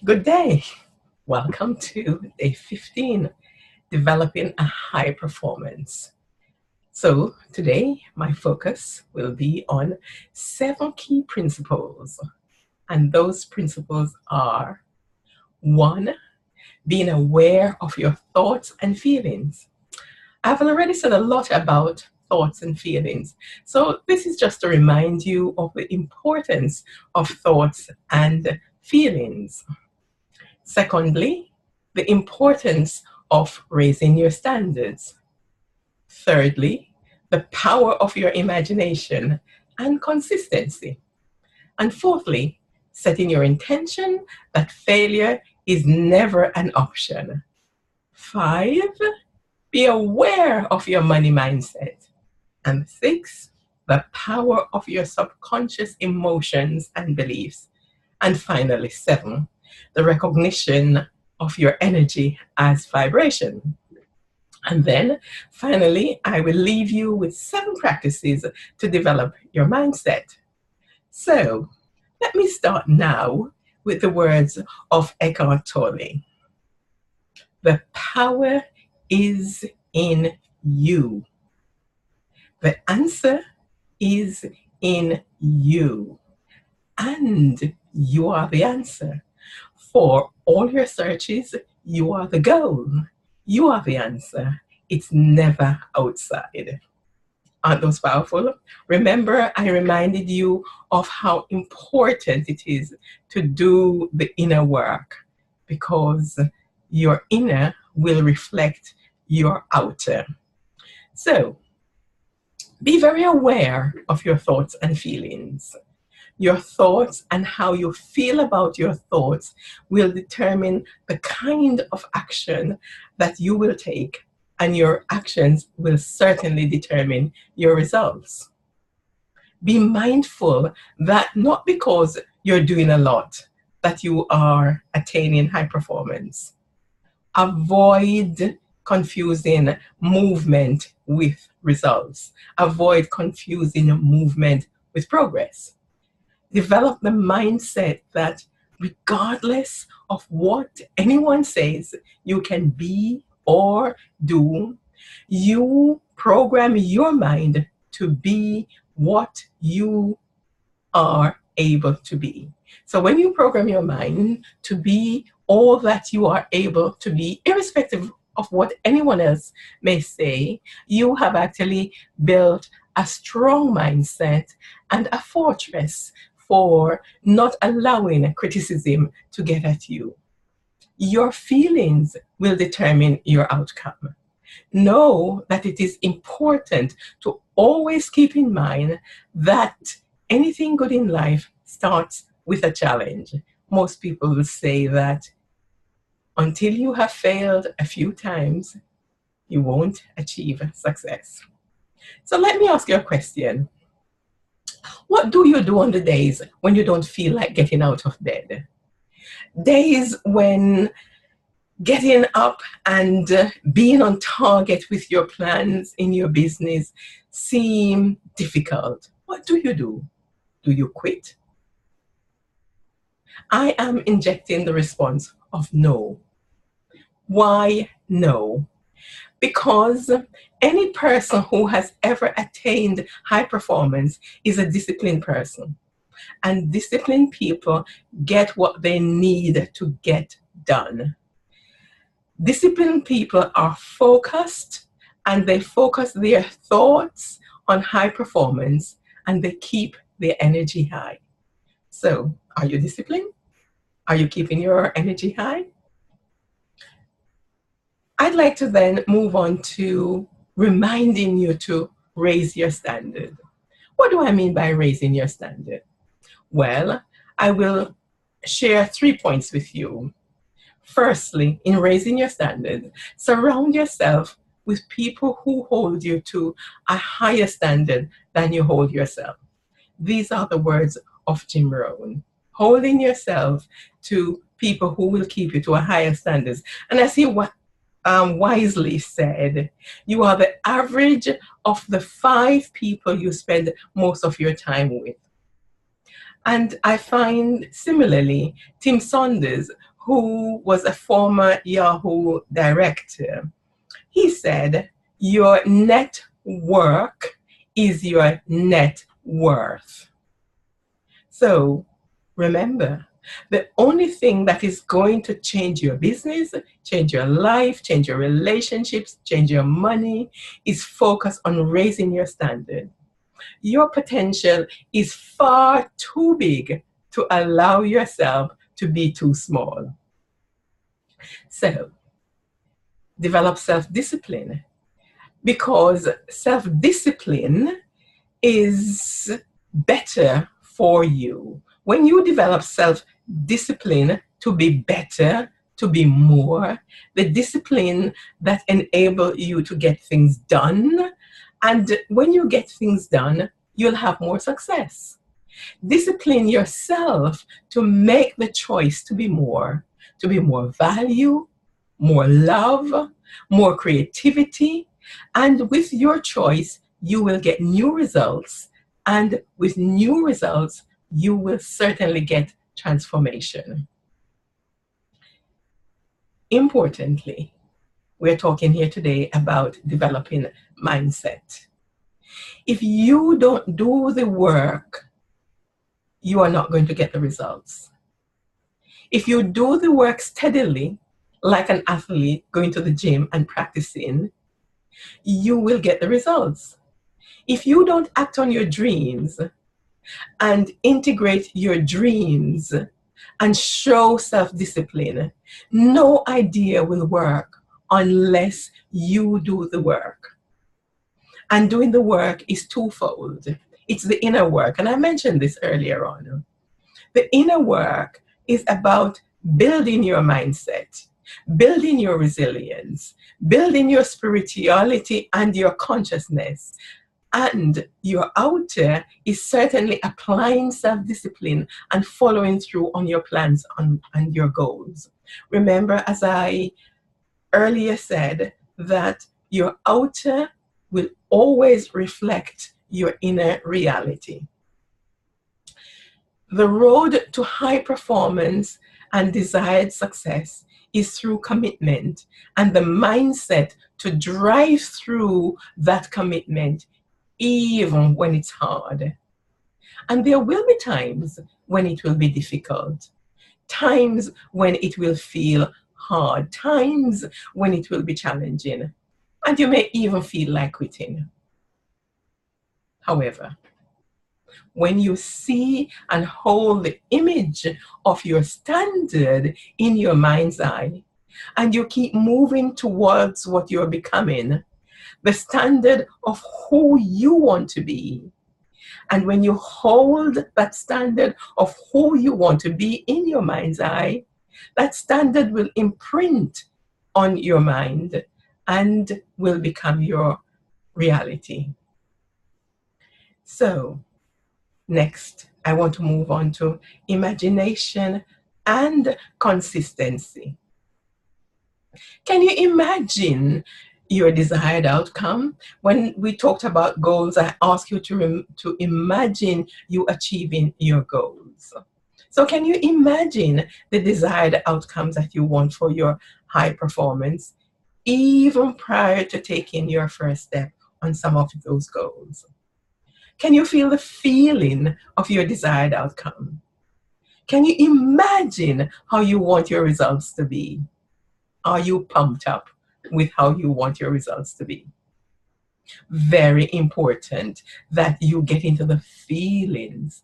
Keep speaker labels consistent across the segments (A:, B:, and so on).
A: Good day. Welcome to day 15, developing a high performance. So today my focus will be on 7 key principles. And those principles are: 1, being aware of your thoughts and feelings. I've already said a lot about thoughts and feelings. So this is just to remind you of the importance of thoughts and feelings. Secondly, the importance of raising your standards. Thirdly, the power of your imagination and consistency. And fourthly, setting your intention that failure is never an option. 5, be aware of your money mindset. And 6, the power of your subconscious emotions and beliefs. And finally, 7, the recognition of your energy as vibration. And then finally, I will leave you with 7 practices to develop your mindset. So let me start now with the words of Eckhart Tolle. The power is in you. The answer is in you. And you are the answer. For all your searches, you are the goal. You are the answer. It's never outside. Aren't those powerful? Remember, I reminded you of how important it is to do the inner work, because your inner will reflect your outer. So, be very aware of your thoughts and feelings. Your thoughts and how you feel about your thoughts will determine the kind of action that you will take, and your actions will certainly determine your results. Be mindful that not because you're doing a lot that you are attaining high performance. Avoid confusing movement with results. Avoid confusing movement with progress. Develop the mindset that regardless of what anyone says you can be or do, you program your mind to be what you are able to be. So when you program your mind to be all that you are able to be, irrespective of what anyone else may say, you have actually built a strong mindset and a fortress for not allowing criticism to get at you. Your feelings will determine your outcome. Know that it is important to always keep in mind that anything good in life starts with a challenge. Most people will say that until you have failed a few times, you won't achieve success. So let me ask you a question. What do you do on the days when you don't feel like getting out of bed? Days when getting up and being on target with your plans in your business seem difficult. What do? Do you quit? I am injecting the response of no. Why no? Because any person who has ever attained high performance is a disciplined person. And disciplined people get what they need to get done. Disciplined people are focused, and they focus their thoughts on high performance, and they keep their energy high. So, are you disciplined? Are you keeping your energy high? I'd like to then move on to reminding you to raise your standard. What do I mean by raising your standard? Well, I will share 3 points with you. Firstly, in raising your standard, surround yourself with people who hold you to a higher standard than you hold yourself. These are the words of Jim Rohn. Holding yourself to people who will keep you to a higher standard. And as he wisely said, you are the average of the 5 people you spend most of your time with. And I find similarly Tim Saunders, who was a former Yahoo director. He said, your network is your net worth. So remember, the only thing that is going to change your business, change your life, change your relationships, change your money is focus on raising your standard. Your potential is far too big to allow yourself to be too small. So, develop self-discipline, because self-discipline is better for you. When you develop self-discipline to be better, to be more, the discipline that enable you to get things done, and when you get things done, you'll have more success. Discipline yourself to make the choice to be more value, more love, more creativity, and with your choice, you will get new results, and with new results, you will certainly get transformation. Importantly, we're talking here today about developing mindset. If you don't do the work, you are not going to get the results. If you do the work steadily, like an athlete going to the gym and practicing, you will get the results. If you don't act on your dreams and integrate your dreams and show self-discipline, no idea will work unless you do the work. And doing the work is twofold. It's the inner work, and I mentioned this earlier on. The inner work is about building your mindset, building your resilience, building your spirituality and your consciousness. And your outer is certainly applying self-discipline and following through on your plans and your goals. Remember, as I earlier said, that your outer will always reflect your inner reality. The road to high performance and desired success is through commitment, and the mindset to drive through that commitment even when it's hard. And there will be times when it will be difficult, times when it will feel hard, times when it will be challenging, and you may even feel like quitting. However, when you see and hold the image of your standard in your mind's eye, and you keep moving towards what you're becoming, the standard of who you want to be, and when you hold that standard of who you want to be in your mind's eye, that standard will imprint on your mind and will become your reality. So, next, I want to move on to imagination and consistency. Can you imagine your desired outcome? When we talked about goals, I asked you to imagine you achieving your goals. So can you imagine the desired outcomes that you want for your high performance, even prior to taking your first step on some of those goals? Can you feel the feeling of your desired outcome? Can you imagine how you want your results to be? Are you pumped up with how you want your results to be? Very important that you get into the feelings.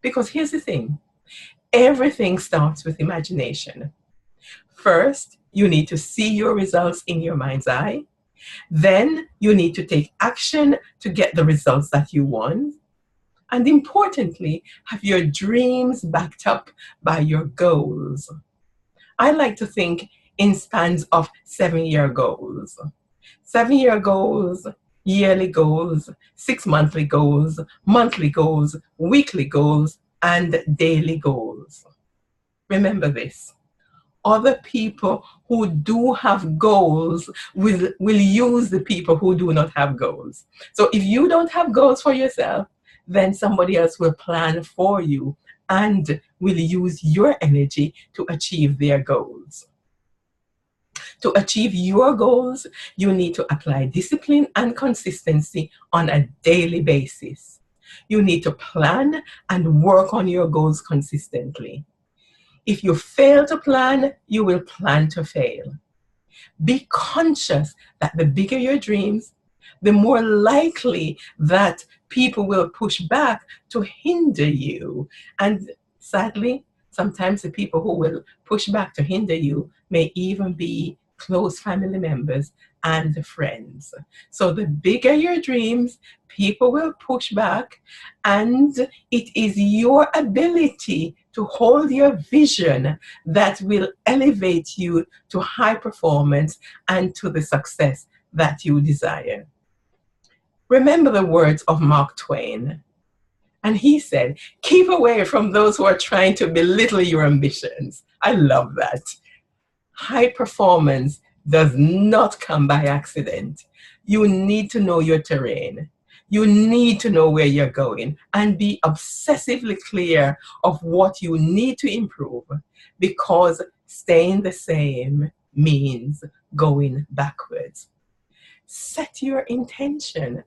A: Because here's the thing, everything starts with imagination. First, you need to see your results in your mind's eye. Then you need to take action to get the results that you want. And importantly, have your dreams backed up by your goals. I like to think in spans of 7-year goals. 7-year goals, yearly goals, 6-monthly goals, monthly goals, weekly goals, and daily goals. Remember this. Other people who do have goals will use the people who do not have goals. So if you don't have goals for yourself, then somebody else will plan for you and will use your energy to achieve their goals. To achieve your goals, you need to apply discipline and consistency on a daily basis. You need to plan and work on your goals consistently. If you fail to plan, you will plan to fail. Be conscious that the bigger your dreams, the more likely that people will push back to hinder you. And sadly, sometimes the people who will push back to hinder you may even be close family members and friends. So the bigger your dreams, people will push back, and it is your ability to hold your vision that will elevate you to high performance and to the success that you desire. Remember the words of Mark Twain. And he said, keep away from those who are trying to belittle your ambitions. I love that. High performance does not come by accident. You need to know your terrain. You need to know where you're going and be obsessively clear of what you need to improve, because staying the same means going backwards. Set your intention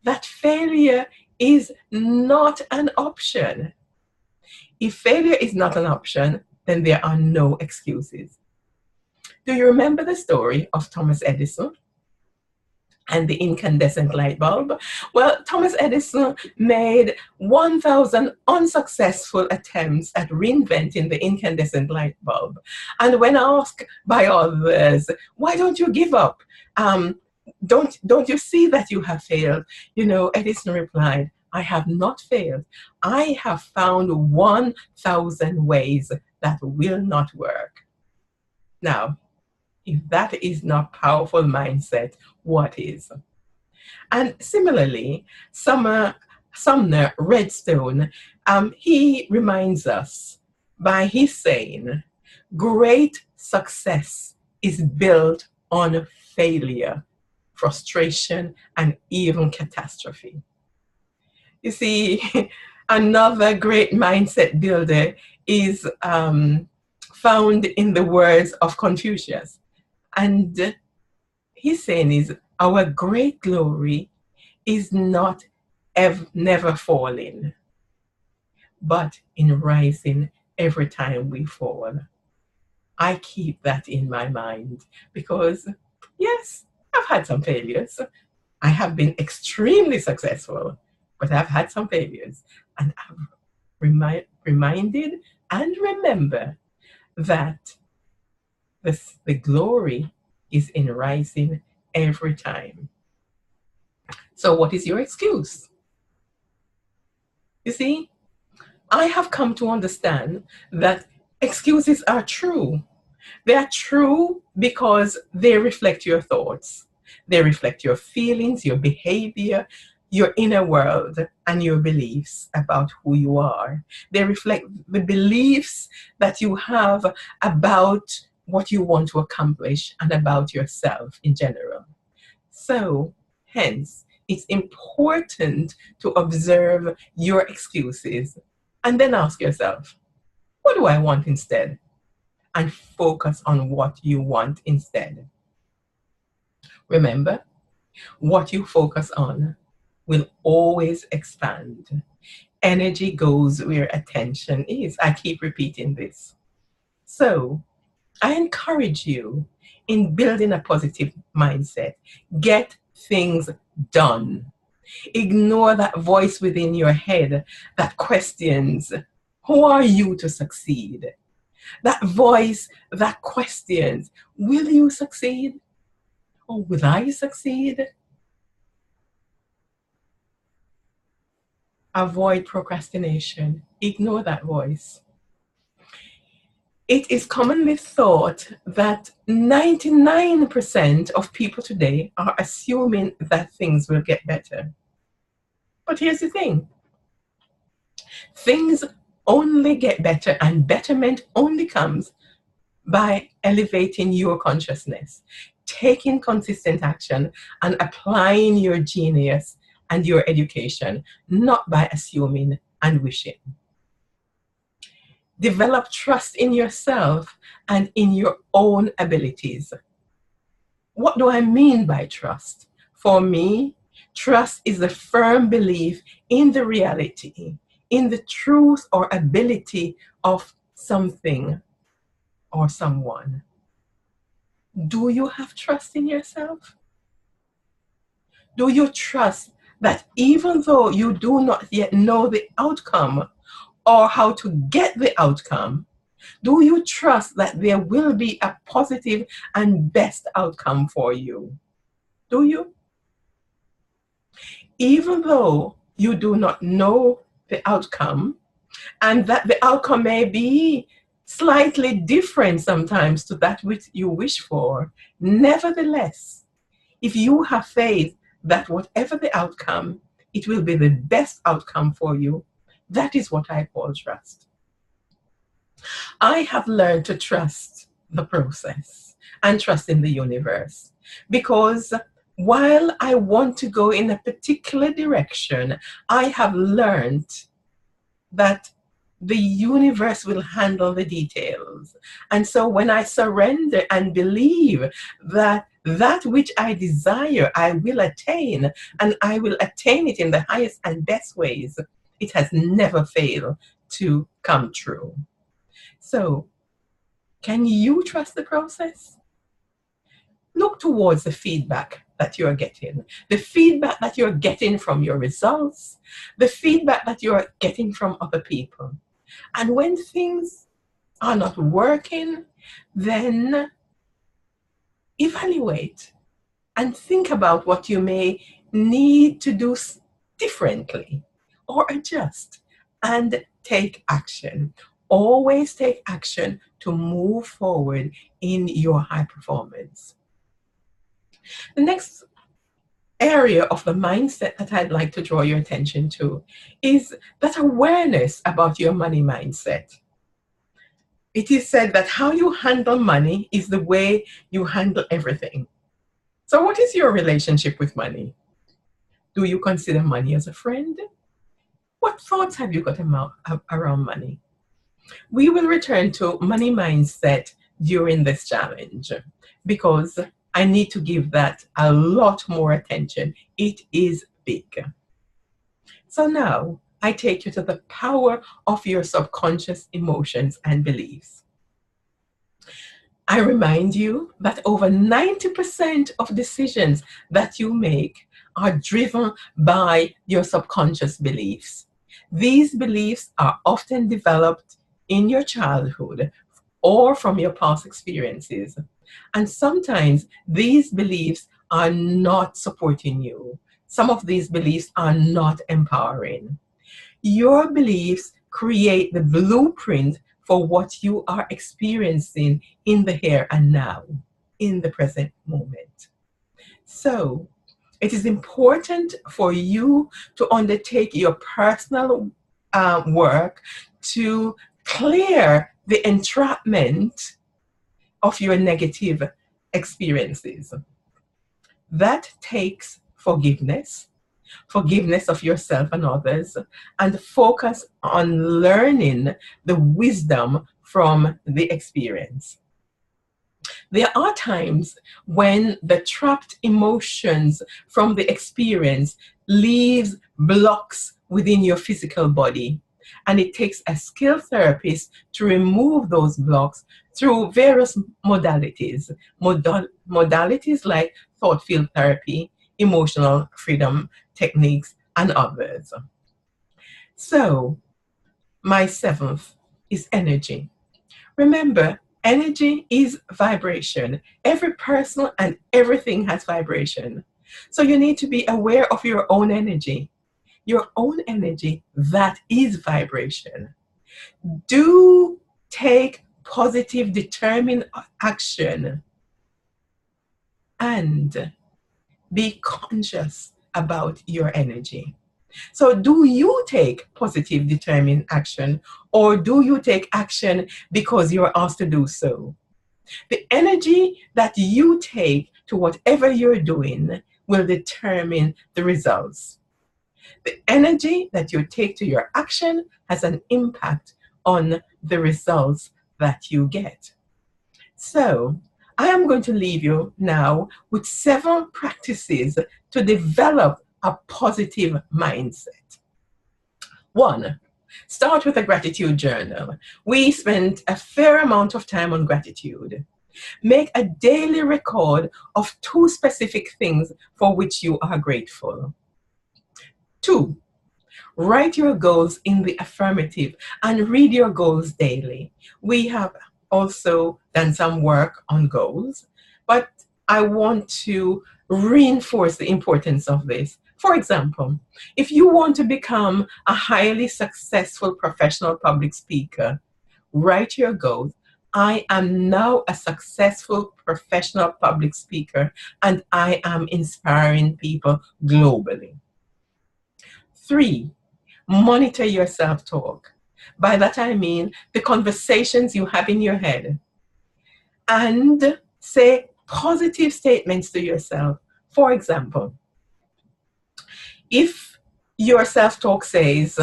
A: that failure is not an option. If failure is not an option, then there are no excuses. Do you remember the story of Thomas Edison and the incandescent light bulb? Well, Thomas Edison made 1,000 unsuccessful attempts at reinventing the incandescent light bulb. And when asked by others, why don't you give up? Don't you see that you have failed? Edison replied, I have not failed. I have found 1,000 ways that will not work. Now, if that is not powerful mindset, what is? And similarly, Sumner Redstone, he reminds us by his saying, great success is built on failure, frustration, and even catastrophe. You see, another great mindset builder is found in the words of Confucius. And his saying is, our great glory is not never falling, but in rising every time we fall. I keep that in my mind because, yes, I've had some failures. I have been extremely successful, but I've had some failures. And I've reminded and remember that the glory is in rising every time. So what is your excuse? You see, I have come to understand that excuses are true. They are true because they reflect your thoughts. They reflect your feelings, your behavior, your inner world, and your beliefs about who you are. They reflect the beliefs that you have about what you want to accomplish and about yourself in general. So, hence, it's important to observe your excuses and then ask yourself, what do I want instead? And focus on what you want instead. Remember, what you focus on will always expand. Energy goes where attention is. I keep repeating this. So, I encourage you in building a positive mindset. Get things done. Ignore that voice within your head that questions, who are you to succeed? That voice that questions, will you succeed? Or will I succeed? Avoid procrastination. Ignore that voice. It is commonly thought that 99% of people today are assuming that things will get better. But here's the thing. Things only get better, and betterment only comes by elevating your consciousness, taking consistent action, and applying your genius and your education, not by assuming and wishing. Develop trust in yourself and in your own abilities. What do I mean by trust? For me, trust is the firm belief in the reality, in the truth or ability of something or someone. Do you have trust in yourself? Do you trust that even though you do not yet know the outcome or how to get the outcome, do you trust that there will be a positive and best outcome for you? Do you? Even though you do not know the outcome, and that the outcome may be slightly different sometimes to that which you wish for, nevertheless, if you have faith that whatever the outcome, it will be the best outcome for you, that is what I call trust. I have learned to trust the process and trust in the universe, because while I want to go in a particular direction, I have learned that the universe will handle the details. And so when I surrender and believe that that which I desire, I will attain, and I will attain it in the highest and best ways, it has never failed to come true. So, can you trust the process? Look towards the feedback that you're getting, the feedback that you're getting from your results, the feedback that you're getting from other people. And when things are not working, then evaluate and think about what you may need to do differently or adjust and take action. Always take action to move forward in your high performance. The next area of the mindset that I'd like to draw your attention to is that awareness about your money mindset. It is said that how you handle money is the way you handle everything. So what is your relationship with money? Do you consider money as a friend? What thoughts have you got around money? We will return to money mindset during this challenge, because I need to give that a lot more attention. It is big. So now I take you to the power of your subconscious emotions and beliefs. I remind you that over 90% of decisions that you make are driven by your subconscious beliefs. These beliefs are often developed in your childhood or from your past experiences. And sometimes these beliefs are not supporting you. Some of these beliefs are not empowering. Your beliefs create the blueprint for what you are experiencing in the here and now, in the present moment. So it is important for you to undertake your personal work to clear the entrapment of your negative experiences. That takes forgiveness of yourself and others, and focus on learning the wisdom from the experience. There are times when the trapped emotions from the experience leaves blocks within your physical body. And it takes a skilled therapist to remove those blocks through various modalities. Modalities like thought field therapy, emotional freedom techniques, and others. So, my seventh is energy. Remember, energy is vibration. Every person and everything has vibration. So you need to be aware of your own energy. Your own energy, that is vibration. Do take positive, determined action and be conscious about your energy. So do you take positive, determined action, or do you take action because you're asked to do so? The energy that you take to whatever you're doing will determine the results. The energy that you take to your action has an impact on the results that you get. So, I am going to leave you now with 7 practices to develop a positive mindset. 1, start with a gratitude journal. We spent a fair amount of time on gratitude. Make a daily record of 2 specific things for which you are grateful. 2, write your goals in the affirmative and read your goals daily. We have also done some work on goals, but I want to reinforce the importance of this. For example, if you want to become a highly successful professional public speaker, write your goals. I am now a successful professional public speaker and I am inspiring people globally. 3, monitor your self-talk. By that I mean the conversations you have in your head. And say positive statements to yourself. For example, if your self-talk says,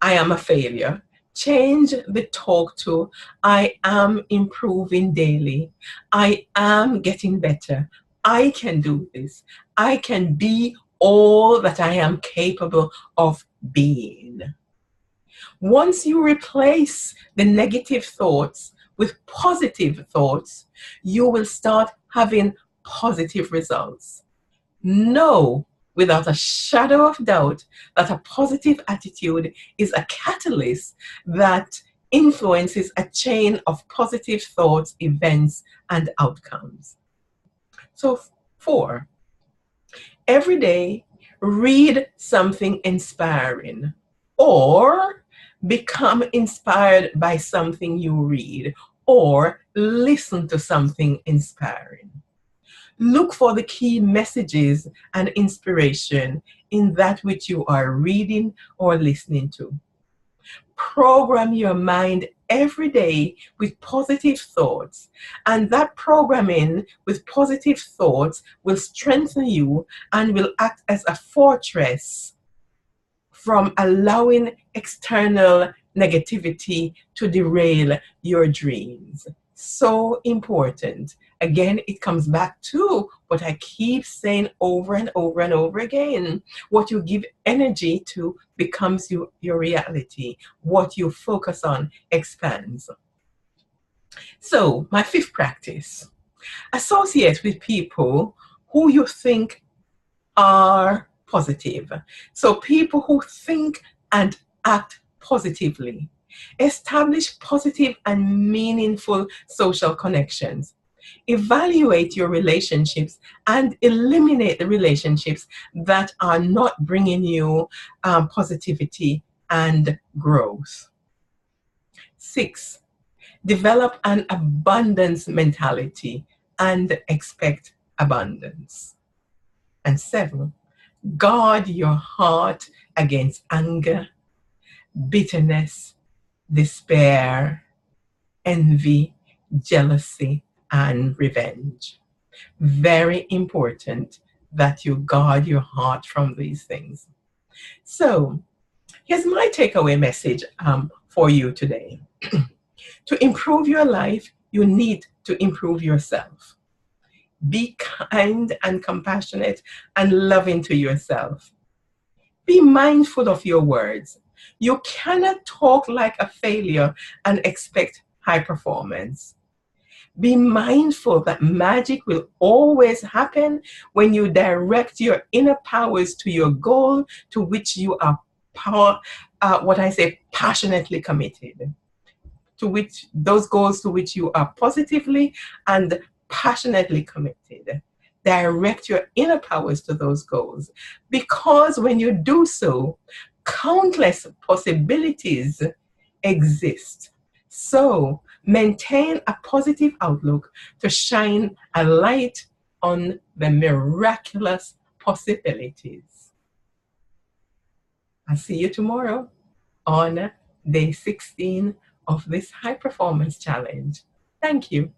A: I am a failure, change the talk to, I am improving daily. I am getting better. I can do this. I can be all that I am capable of being. Once you replace the negative thoughts with positive thoughts, you will start having positive results. Know without a shadow of doubt that a positive attitude is a catalyst that influences a chain of positive thoughts, events, and outcomes. So 4, every day read something inspiring or become inspired by something you read or listen to something inspiring. Look for the key messages and inspiration in that which you are reading or listening to. Program your mind every day with positive thoughts, and that programming with positive thoughts will strengthen you and will act as a fortress from allowing external negativity to derail your dreams. So important. Again, it comes back to what I keep saying over and over and over again. What you give energy to becomes your reality. What you focus on expands. So, my 5th practice. Associate with people who you think are positive. So people who think and act positively. Establish positive and meaningful social connections. Evaluate your relationships and eliminate the relationships that are not bringing you positivity and growth. 6, develop an abundance mentality and expect abundance. And 7, guard your heart against anger, bitterness, despair, envy, jealousy, and revenge. Very important that you guard your heart from these things. So, here's my takeaway message for you today. To improve your life, you need to improve yourself. Be kind and compassionate and loving to yourself. Be mindful of your words. You cannot talk like a failure and expect high performance. Be mindful that magic will always happen when you direct your inner powers to your goal to which you are passionately committed. To which those goals to which you are positively and passionately committed. Direct your inner powers to those goals, because when you do so, countless possibilities exist. So maintain a positive outlook to shine a light on the miraculous possibilities. I'll see you tomorrow on day 16 of this high performance challenge. Thank you.